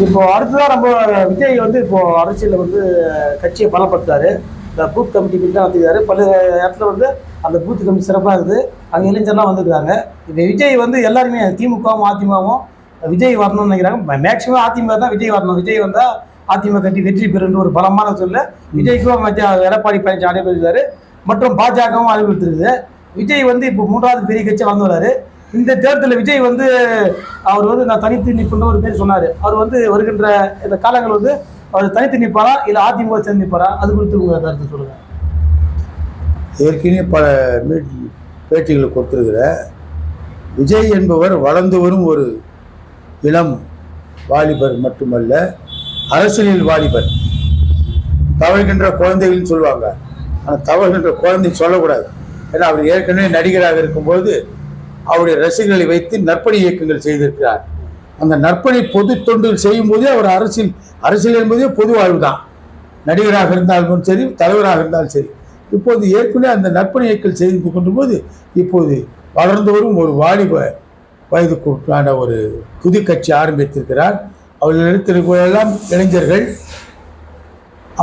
இப்போ அடுத்ததான் நம்ம விஜய் வந்து இப்போ அரசியலில் வந்து கட்சியை பலப்படுத்தாரு. இந்த பூத் கமிட்டி தான் வந்துருக்காரு. பல இடத்துல வந்து அந்த பூத் கமிட்டி சிறப்பாக இருக்குது. அங்கே இளைஞர்லாம் வந்துருக்காங்க. இப்போ விஜய் வந்து எல்லாருமே திமுகவும் அதிமுகவும் விஜய் வரணும்னு நினைக்கிறாங்க. மேக்சிமம் அதிமுக தான் விஜய் வரணும். விஜய் வந்தால் அதிமுக கட்சி வெற்றி பெறுன்ற ஒரு பலமான சொல்ல விஜய்க்கும் எடப்பாடி பழனிசாமி அனுப்பியிருக்காரு. மற்றும் பாஜகவும் அனுப்பியிருக்குது. விஜய் வந்து இப்போ 3வது பெரிய கட்சி வந்து வராரு. இந்த தேர்தலில் விஜய் வந்து அவர் வந்து நான் தனித்து நிற்பேன் ஒரு பேர் சொன்னார். அவர் வந்து வருகின்ற இந்த காலங்கள் வந்து அவர் தனித்து நிற்பாரா இல்லை அதிமுக சேர்ந்து நிற்பாரா? அது குறித்து உங்கள் கருத்து சொல்லுங்கள். ஏற்கனவே பல பேட்டிகளை கொடுத்துருக்கிற விஜய் என்பவர் வளர்ந்து வரும் ஒரு இளம் வாலிபர் மட்டுமல்ல, அரசியலில் வாலிபர். தவறுகின்ற குழந்தைகள்னு சொல்லுவாங்க. ஆனால் தவறுகின்ற குழந்தை சொல்லக்கூடாது. ஏன்னா அவர் ஏற்கனவே நடிகராக இருக்கும்போது அவருடைய ரசிகர்களை வைத்து நற்பணி இயக்கங்கள் செய்திருக்கிறார். அந்த நற்பணி பொது தொண்டுகள் செய்யும் போதே அவர் அரசியல் என்பதே பொது வாழ்வு தான். நடிகராக இருந்தாலும் சரி, தலைவராக இருந்தாலும் சரி. இப்போது ஏற்கனவே அந்த நற்பணி இயக்கங்கள் செய்து கொண்டு போது இப்போது வளர்ந்து வரும் ஒரு வாலிப வயதுக்குட்பான ஒரு புது கட்சி ஆரம்பித்திருக்கிறார். அவர்கள் எடுத்திருப்பதெல்லாம் இளைஞர்கள்.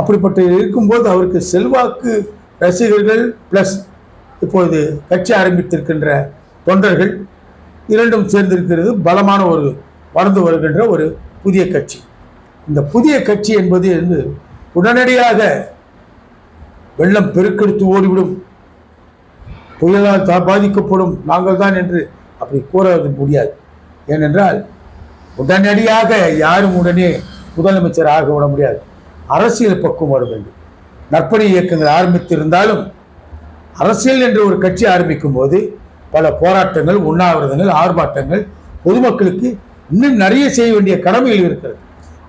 அப்படிப்பட்ட இருக்கும்போது அவருக்கு செல்வாக்கு, ரசிகர்கள் பிளஸ் இப்போது கட்சி ஆரம்பித்திருக்கின்ற தொண்டர்கள் இரண்டும் சேர்ந்திருக்கிறது. பலமான ஒரு வளர்ந்து வருகின்ற ஒரு புதிய கட்சி. இந்த புதிய கட்சி என்பது உடனடியாக வெள்ளம் பெருக்கெடுத்து ஓடிவிடும், புயலால் பாதிக்கப்படும் நாங்கள் தான் என்று அப்படி கூறது முடியாது. ஏனென்றால் உடனடியாக யாரும் உடனே முதலமைச்சர் ஆக விட முடியாது. அரசியல் பக்குவம் வர வேண்டும். நற்பணி இயக்கங்கள் ஆரம்பித்திருந்தாலும் அரசியல் என்ற ஒரு கட்சி ஆரம்பிக்கும் போது பல போராட்டங்கள், உண்ணாவிரதங்கள், ஆர்ப்பாட்டங்கள், பொதுமக்களுக்கு இன்னும் நிறைய செய்ய வேண்டிய கடமைகள் இருக்கிறது.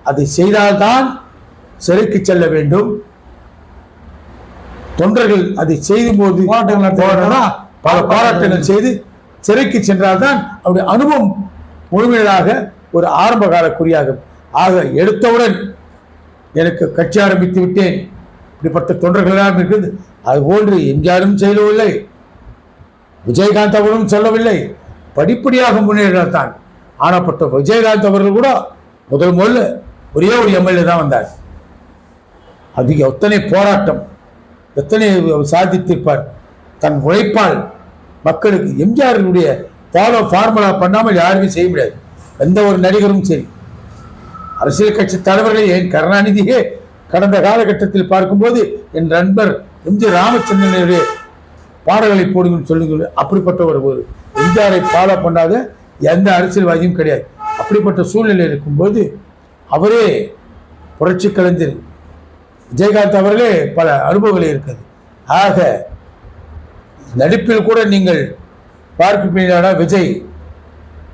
அதை செய்தால்தான் சிறைக்கு செல்ல வேண்டும். தொண்டர்கள் அதை செய்யும் போது பல போராட்டங்கள் செய்து சிறைக்கு சென்றால்தான் அவருடைய அனுபவம் முழுமையாக ஒரு ஆரம்ப கால குறியாகும். ஆக எடுத்தவுடன் எனக்கு கட்சி ஆரம்பித்து விட்டேன் இப்படிப்பட்ட தொண்டர்கள் எல்லாம் இருக்கிறது. அதுபோன்று எம்ஜிஆரும் செய்யவில்லை, விஜயகாந்த் அவர்களும் சொல்லவில்லை. படிப்படியாக முன்னேறினால்தான். ஆனப்பட்ட விஜயகாந்த் அவர்கள் கூட முதல்ல ஒரே ஒரு எம்எல்ஏ தான் வந்தார். அது எத்தனை போராட்டம், எத்தனை சாதித்திருப்பார் தன் உழைப்பால் மக்களுக்கு. எம்ஜிஆருடைய ஃபார்முலா பண்ணாமல் யாருமே செய்ய முடியாது. எந்த ஒரு நடிகரும் சரி, அரசியல் கட்சி தலைவர்களே, என் கருணாநிதியே கடந்த காலகட்டத்தில் பார்க்கும்போது என் நண்பர் எம்ஜி ராமச்சந்திரனுடைய பாடல்களை போடுங்கன்னு சொல்லுங்க. அப்படிப்பட்ட ஒரு எம்ஜிஆரை ஃபாலோ பண்ணாத எந்த அரசியல்வாதியும் கிடையாது. அப்படிப்பட்ட சூழ்நிலை இருக்கும்போது அவரே புரட்சி கலைஞர் விஜயகாந்த் அவர்களே பல அனுபவங்கள் இருக்குது. ஆக நடிப்பில் கூட நீங்கள் பார்க்க விஜய்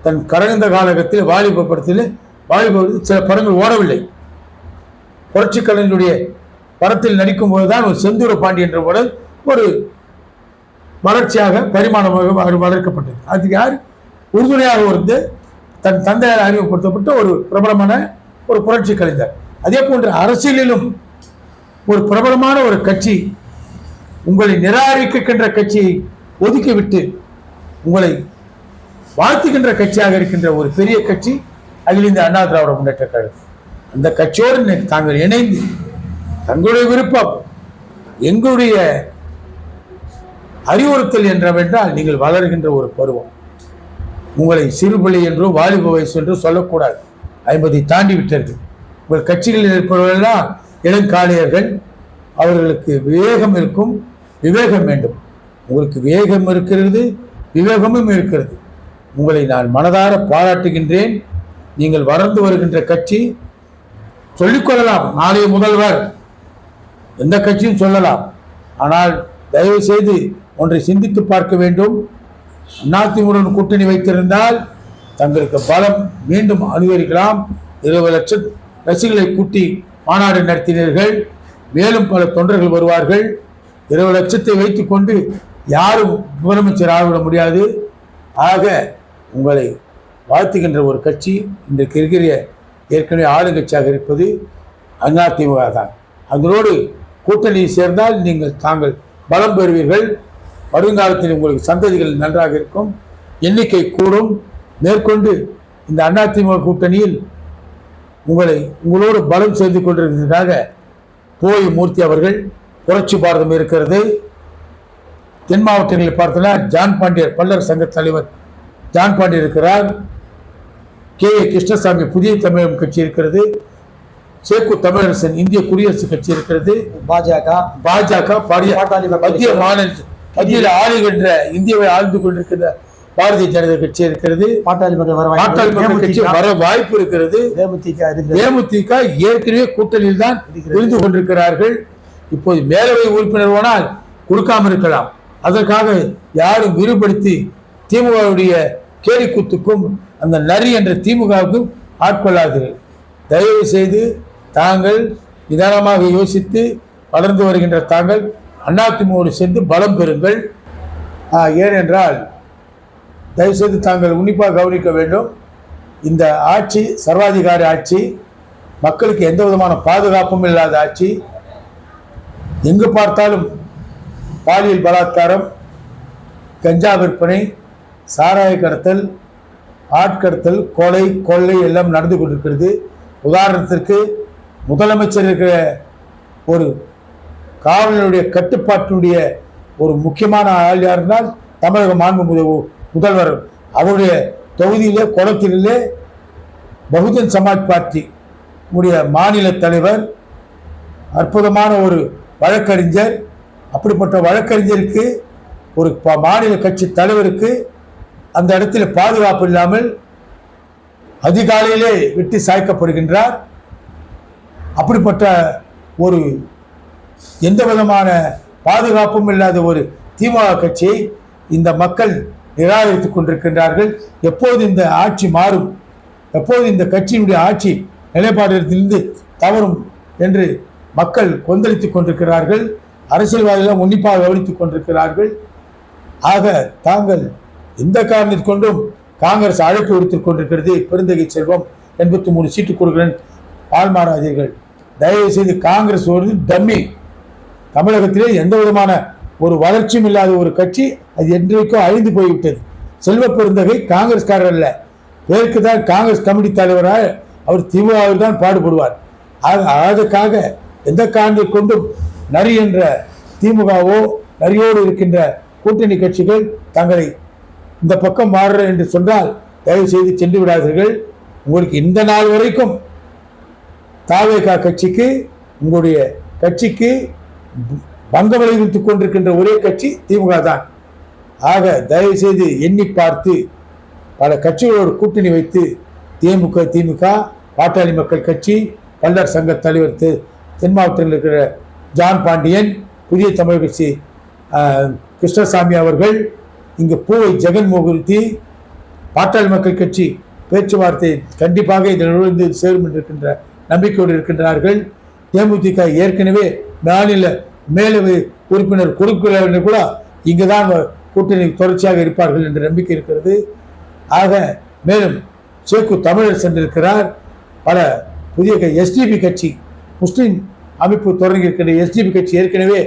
தன் கடந்த காலகட்டத்தில் வாலிப படத்தில் சில படங்கள் ஓடவில்லை. புரட்சி கலைஞருடைய படத்தில் நடிக்கும் போதுதான் ஒரு செந்தூர பாண்டி என்ற படம் ஒரு வளர்ச்சியாக பரிமாணமாக வளர்க்கப்பட்டது. அது யார் உறுதுணையாக இருந்து தன் தந்தையால் அறிமுகப்படுத்தப்பட்ட ஒரு பிரபலமான ஒரு புரட்சி கலைஞர். அதே போன்று அரசியலிலும் ஒரு பிரபலமான ஒரு கட்சி உங்களை நிராகரிக்கின்ற கட்சியை ஒதுக்கிவிட்டு உங்களை வாழ்த்துகின்ற கட்சியாக இருக்கின்ற ஒரு பெரிய கட்சி அகில இந்திய அண்ணா திராவிட முன்னேற்ற கழகம். அந்த கட்சியோடு தாங்கள் இணைந்து தங்களுடைய விருப்பம், எங்களுடைய அறிவுறுத்தல் என்றவென்றால் நீங்கள் வளர்கின்ற ஒரு பருவம். உங்களை சிறுபிள்ளை என்றோ வாலிப வயசு என்றோ சொல்லக்கூடாது. 50 தாண்டி விட்டார்கள். உங்கள் கட்சிகளில் இருப்பவர்களெல்லாம் இளங்காளையர்கள். அவர்களுக்கு விவேகம் இருக்கும், விவேகம் வேண்டும். உங்களுக்கு வேகம் இருக்கிறது, விவேகமும் இருக்கிறது. உங்களை நான் மனதார பாராட்டுகின்றேன். நீங்கள் வளர்ந்து வருகின்ற கட்சி சொல்லிக்கொள்ளலாம், நாளைய முதல்வர் எந்த கட்சியும் சொல்லலாம். ஆனால் தயவு செய்து ஒன்றை சிந்தித்து பார்க்க வேண்டும். அதிமுக கூட்டணி வைத்திருந்தால் தங்களுக்கு பலம் மீண்டும் அனுகரிக்கலாம். 20 லட்சம் ரசிகர்களை கூட்டி மாநாடு நடத்தினீர்கள். மேலும் பல தொண்டர்கள் வருவார்கள். 20 லட்சத்தை வைத்துக் கொண்டு யாரும் முதலமைச்சர் ஆகிவிட முடியாது. ஆக உங்களை வாழ்த்துகின்ற ஒரு கட்சி இன்றைக்கு இருக்கிற ஏற்கனவே ஆளுங்கட்சியாக இருப்பது அதிமுக தான். அதனோடு கூட்டணியை சேர்ந்தால் தாங்கள் பலம் பெறுவீர்கள். வருங்காலத்தில் உங்களுக்கு சந்ததிகள் நன்றாக இருக்கும், எண்ணிக்கை கூடும். மேற்கொண்டு இந்த அதிமுக கூட்டணியில் உங்களோடு பலம் சேர்ந்து கொண்டிருக்கிறதுக்காக போய் மூர்த்தி அவர்கள் புரட்சி பாரதம் இருக்கிறது. தென் மாவட்டங்களில் பார்த்தோன்னா ஜான் பாண்டியர் பல்லர் சங்க தலைவர் ஜான் பாண்டியர் இருக்கிறார். கே கிருஷ்ணசாமி புதிய தமிழகம் கட்சி இருக்கிறது. சேக்கு தமிழரசன் இந்திய குடியரசு கட்சி இருக்கிறது. பாஜக மத்தியில் ஆளுகின்ற இந்தியாவை ஆழ்ந்து கொண்டிருக்கிற பாரதிய ஜனதா கட்சி இருக்கிறது. பாட்டாளி மக்கள் கட்சி வர வாய்ப்பு இருக்கிறது. தேமுதிக ஏற்கனவே கூட்டணியில் தான் இருந்து கொண்டிருக்கிறார்கள். இப்போது மேலவை உறுப்பினர் போனால் கொடுக்காம இருக்கலாம். அதற்காக யாரும் விரிவுபடுத்தி திமுகவுடைய கேலிக்கூத்துக்கும் அந்த நரி என்ற திமுகவுக்கும் ஆட்கொள்ளாதீர்கள். தயவு செய்து தாங்கள் நிதானமாக யோசித்து வளர்ந்து வருகின்ற தாங்கள் அதிமுகவோடு சேர்ந்து பலம் பெறுங்கள். ஏனென்றால் தயவுசெய்து தாங்கள் உன்னிப்பாக கவனிக்க வேண்டும். இந்த ஆட்சி சர்வாதிகார ஆட்சி, மக்களுக்கு எந்த விதமான பாதுகாப்பும் இல்லாத ஆட்சி. எங்கு பார்த்தாலும் பாலியல் பலாத்காரம், கஞ்சா விற்பனை, சாராய கடத்தல், ஆட்கடத்தல், கொலை, கொள்ளை எல்லாம் நடந்து கொண்டிருக்கிறது. உதாரணத்திற்கு முதலமைச்சர் இருக்கிற ஒரு காவலனுடைய கட்டுப்பாட்டினுடைய ஒரு முக்கியமான ஆள் யாருனால் தமிழக மாண்பு முதல்வர். அவருடைய தொகுதியிலே குளத்திலே பகுஜன் சமாஜ் பார்ட்டி உடைய மாநில தலைவர், அற்புதமான ஒரு வழக்கறிஞர். அப்படிப்பட்ட வழக்கறிஞருக்கு ஒரு மாநில கட்சி தலைவருக்கு அந்த இடத்தில் பாதுகாப்பு இல்லாமல் அதிகாலையிலே வெட்டி சாய்க்கப்படுகின்றார். அப்படிப்பட்ட ஒரு எந்த விதமான பாதுகாப்பும் இல்லாத ஒரு திமுக கட்சியை இந்த மக்கள் நிராகரித்துக் கொண்டிருக்கின்றார்கள். எப்போது இந்த ஆட்சி மாறும், எப்போது இந்த கட்சியினுடைய ஆட்சி நிலைப்பாட்டிலிருந்து தவறும் என்று மக்கள் கொந்தளித்துக் கொண்டிருக்கிறார்கள். அரசியல்வாதிகள் உன்னிப்பாக கவனித்துக் கொண்டிருக்கிறார்கள். ஆக தாங்கள் எந்த காரணத்தை கொண்டும் காங்கிரஸ் அழைப்பு விடுத்துக் கொண்டிருக்கிறது. பெருந்தகை செல்வம் 83 சீட்டு கொடுக்கிறேன், பால்மாராதீர்கள். தயவு செய்து காங்கிரஸ் ஒரு டம்மி. தமிழகத்திலே எந்த விதமான ஒரு வளர்ச்சியும் இல்லாத ஒரு கட்சி, அது என்றைக்கும் அழிந்து போய்விட்டது. செல்வ பெருந்தகை காங்கிரஸ்காரர் அல்ல, பேருக்கு தான் காங்கிரஸ் கமிட்டி தலைவராக அவர் திமுகவில் தான் பாடுபடுவார். அதற்காக எந்த காரணத்தை கொண்டும் நரி என்ற திமுகவோ நரியோடு இருக்கின்ற கூட்டணி கட்சிகள் தங்களை இந்த பக்கம் மாறுற என்று சொன்னால் தயவு செய்து சென்று விடாதீர்கள். உங்களுக்கு இந்த நாள் வரைக்கும் தாவேகா கட்சிக்கு, உங்களுடைய கட்சிக்கு பங்கம் விளைவித்துக் கொண்டிருக்கின்ற ஒரே கட்சி திமுக தான். ஆக தயவு செய்து எண்ணி பார்த்து பல கட்சிகளோடு கூட்டணி வைத்து திமுக, பாட்டாளி மக்கள் கட்சி, பல்லர் சங்க தலைவர் தென் மாவட்டத்தில் இருக்கிற ஜான் பாண்டியன், புதிய தமிழ் கட்சி கிருஷ்ணசாமி அவர்கள், இங்கு பூவை ஜெகன்மோகூர்த்தி, பாட்டாளி மக்கள் கட்சி பேச்சுவார்த்தை கண்டிப்பாக இதில் நுழைந்து சேரும் இருக்கின்ற நம்பிக்கையோடு இருக்கின்றார்கள். தேமுதிக ஏற்கனவே மாநில மேலவை உறுப்பினர் கொடுக்கல கூட இங்குதான் கூட்டணி தொடர்ச்சியாக இருப்பார்கள் என்ற நம்பிக்கை இருக்கிறது. ஆக மேலும் சேக்கு தமிழரசன் இருக்கிறார். பல புதிய எஸ்டிபி கட்சி, முஸ்லீம் அமைப்பு தொடங்கி இருக்கின்ற எஸ்டிபி கட்சி ஏற்கனவே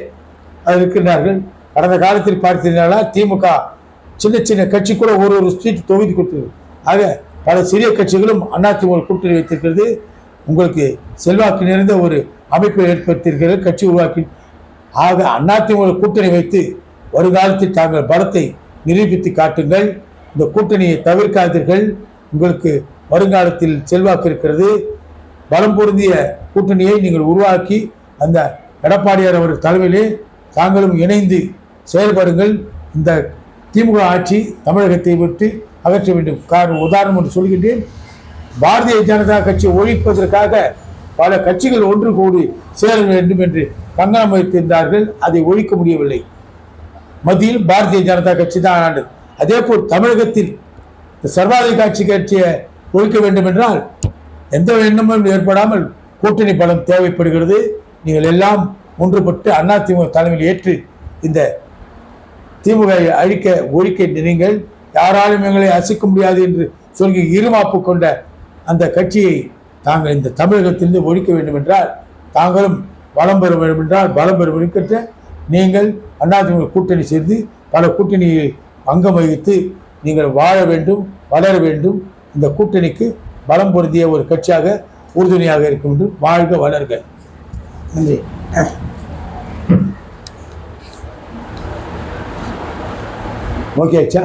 அது இருக்கின்றார்கள். கடந்த காலத்தில் பார்த்தீங்கன்னா திமுக சின்ன சின்ன கட்சி கூட ஒரு சீட்டு தொகுதி கொடுத்தது. ஆக பல சிறிய கட்சிகளும் அதிமுக கூட்டணி வைத்திருக்கிறது. உங்களுக்கு செல்வாக்கு நிறைந்த ஒரு அமைப்பை ஏற்படுத்தியிருக்கிறது, கட்சி உருவாக்கி. ஆக அதிமுக கூட்டணி வைத்து வருங்காலத்தில் தாங்கள் பலத்தை நிரூபித்து காட்டுங்கள். இந்த கூட்டணியை தவிர்க்காதீர்கள். உங்களுக்கு வருங்காலத்தில் செல்வாக்கு இருக்கிறது. பலம் பொருந்திய கூட்டணியை நீங்கள் உருவாக்கி அந்த எடப்பாடியார் அவர் தலைமையிலே தாங்களும் இணைந்து செயல்படுங்கள். இந்த திமுக ஆட்சி தமிழகத்தை விட்டு அகற்ற வேண்டும். உதாரணம் என்று சொல்கின்றேன். பாரதிய ஜனதா கட்சி ஒழிப்பதற்காக பல கட்சிகள் ஒன்று கூடி சேர வேண்டும் என்று கங்கணம் வைத்திருந்தார்கள். அதை ஒழிக்க முடியவில்லை. மத்தியில் பாரதிய ஜனதா கட்சி தான் ஆண்டது. அதே போல் தமிழகத்தில் சர்வாதிகார கட்சியை ஒழிக்க வேண்டும் என்றால் எந்த எண்ணமும் ஏற்படாமல் கூட்டணி பலம் தேவைப்படுகிறது. நீங்கள் எல்லாம் ஒன்றுபட்டு அதிமுக தலைமையில் ஏற்று இந்த திமுக ஒழிக்க நீங்கள் யாராலும் எங்களை அசைக்க முடியாது என்று சொல்லி இருமாப்பு கொண்ட அந்த கட்சியை தாங்கள் இந்த தமிழகத்திலிருந்து ஒழிக்க வேண்டும் என்றால், தாங்களும் வளம் பெற வேண்டும் என்றால், பலம் பெற வேண்டும். நீங்கள் அதிமுக கூட்டணி சேர்ந்து பல கூட்டணியை அங்கம் வகித்து நீங்கள் வாழ வேண்டும், வளர வேண்டும். இந்த கூட்டணிக்கு பலம் பொருந்திய ஒரு கட்சியாக உறுதுணையாக இருக்கும் என்று வாழ்க வளர்க. நன்றி. ஓகே ஆச்சா?